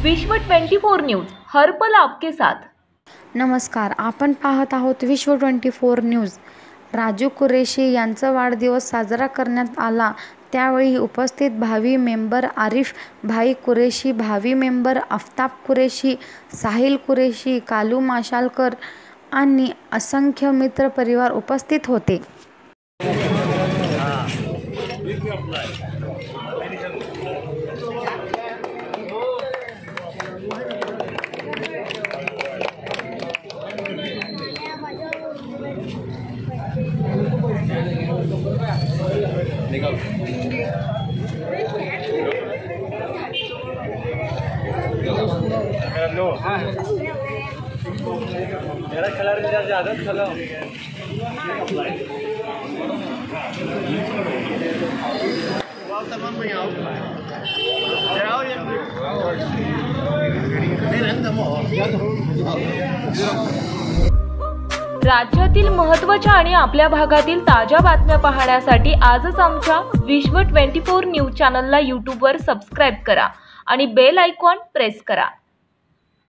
विश्व 24 न्यूज हर पल आपके साथ। नमस्कार, आपण पाहत आहोत विश्व 24 न्यूज। राजू कुरेशी यांचा वाढदिवस साजरा करण्यात आला। त्यावेळी उपस्थित भावी मेंबर आरिफ भाई कुरेशी, भावी मेंबर आफताब कुरेशी, साहिल कुरेशी, कालू माशालकर आणि असंख्य मित्र परिवार उपस्थित होते। मेरा कलर ज़्यादा चलो राज्यातील महत्त्वाच्या आणि आपल्या भागातील ताज्या बातम्या पाहण्यासाठी आजच आमच्या विश्व 24 न्यूज चॅनलला यूट्यूबवर सबस्क्राइब करा आणि बेल आयकॉन प्रेस करा।